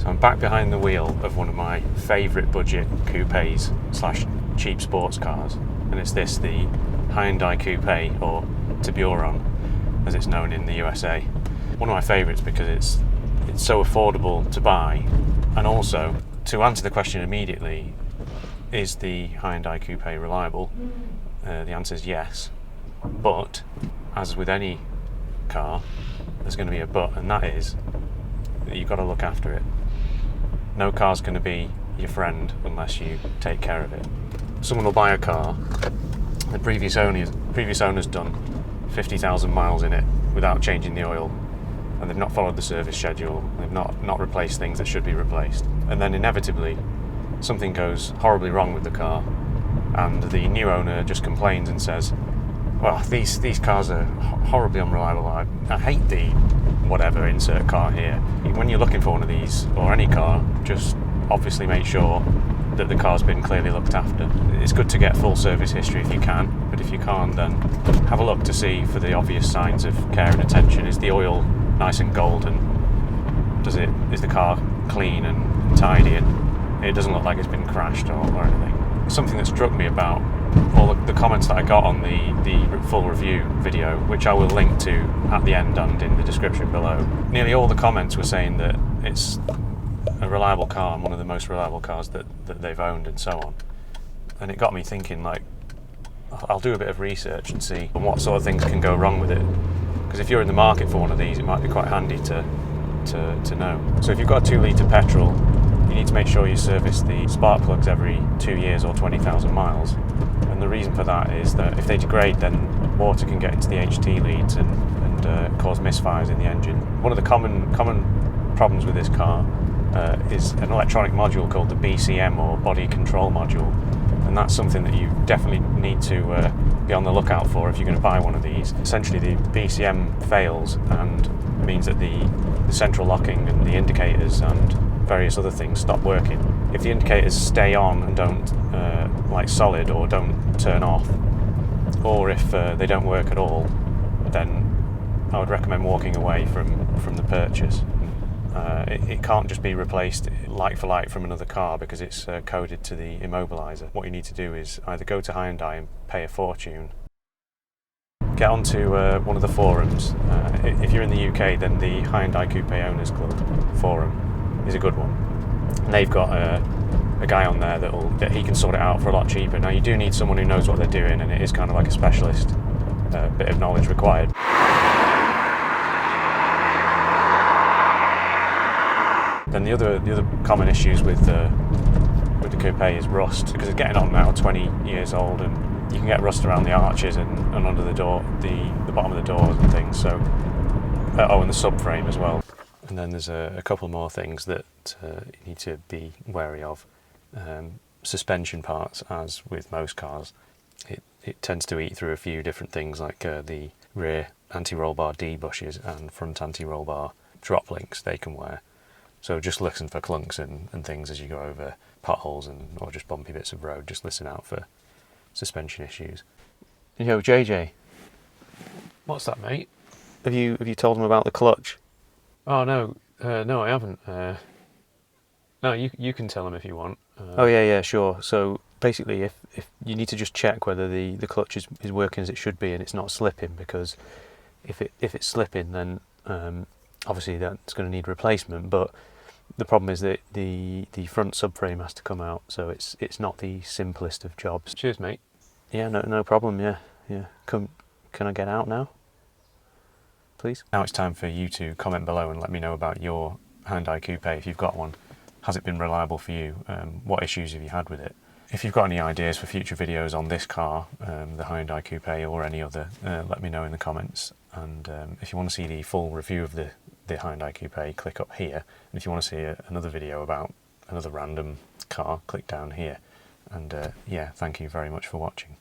So I'm back behind the wheel of one of my favourite budget coupes / cheap sports cars, and it's the Hyundai Coupe, or Tiburon as it's known in the USA. One of my favourites because it's so affordable to buy, and also, to answer the question immediately, is the Hyundai Coupe reliable? The answer is yes, but as with any car, there's going to be a but, and that is that you've got to look after it. No car's going to be your friend unless you take care of it. Someone will buy a car, the previous owner's done 50,000 miles in it without changing the oil, and they've not followed the service schedule, they've not replaced things that should be replaced, and then inevitably something goes horribly wrong with the car, and the new owner just complains and says, well, these cars are horribly unreliable, I hate the whatever, insert car here. When you're looking for one of these, or any car, just obviously make sure that the car's been clearly looked after. It's good to get full service history if you can, but if you can't, then have a look to see for the obvious signs of care and attention. Is the oil nice and golden? Is the car clean and tidy, and it doesn't look like it's been crashed or anything? Something that struck me about all the comments that I got on the full review video, which I will link to at the end and in the description below, nearly all the comments were saying that it's a reliable car and one of the most reliable cars that they've owned and so on. And it got me thinking, like, I'll do a bit of research and see what sort of things can go wrong with it, because if you're in the market for one of these, it might be quite handy to know. So if you've got a 2-litre petrol, you need to make sure you service the spark plugs every 2 years or 20,000 miles. And the reason for that is that if they degrade, then water can get into the HT leads and cause misfires in the engine. One of the common problems with this car is an electronic module called the BCM, or body control module, and that's something that you definitely need to be on the lookout for if you're going to buy one of these. Essentially, the BCM fails and means that the central locking and the indicators and various other things stop working. If the indicators stay on and don't like solid, or don't turn off, or if they don't work at all, then I would recommend walking away from the purchase. It can't just be replaced like for like from another car because it's coded to the immobiliser. What you need to do is either go to Hyundai and pay a fortune, get onto one of the forums. If you're in the UK, then the Hyundai Coupe Owners Club forum is a good one. And they've got a guy on there that he can sort it out for a lot cheaper. Now, you do need someone who knows what they're doing, and it is kind of like a specialist bit of knowledge required. Then the other common issues with the coupe is rust, because it's getting on now, 20 years old, and you can get rust around the arches and under the door, the bottom of the doors and things. So, and the subframe as well. And then there's a couple more things that you need to be wary of. Suspension parts, as with most cars, it tends to eat through a few different things, like the rear anti-roll bar D bushes and front anti-roll bar drop links they can wear. So just listen for clunks and things as you go over potholes or just bumpy bits of road. Just listen out for suspension issues. Yo, JJ. What's that, mate? Have you told them about the clutch? Oh no, no, I haven't. No, you can tell them if you want. Oh yeah, sure. So basically, if you need to just check whether the clutch is working as it should be and it's not slipping, because if it's slipping, then obviously that's going to need replacement. But the problem is that the front subframe has to come out, so it's not the simplest of jobs. Cheers, mate. Yeah, no problem. Yeah. Can I get out now, please? Now it's time for you to comment below and let me know about your Hyundai Coupe if you've got one. Has it been reliable for you? What issues have you had with it? If you've got any ideas for future videos on this car, the Hyundai Coupe or any other, let me know in the comments. And if you want to see the full review of the Hyundai Coupe, click up here. And if you want to see another video about another random car, click down here. And yeah, thank you very much for watching.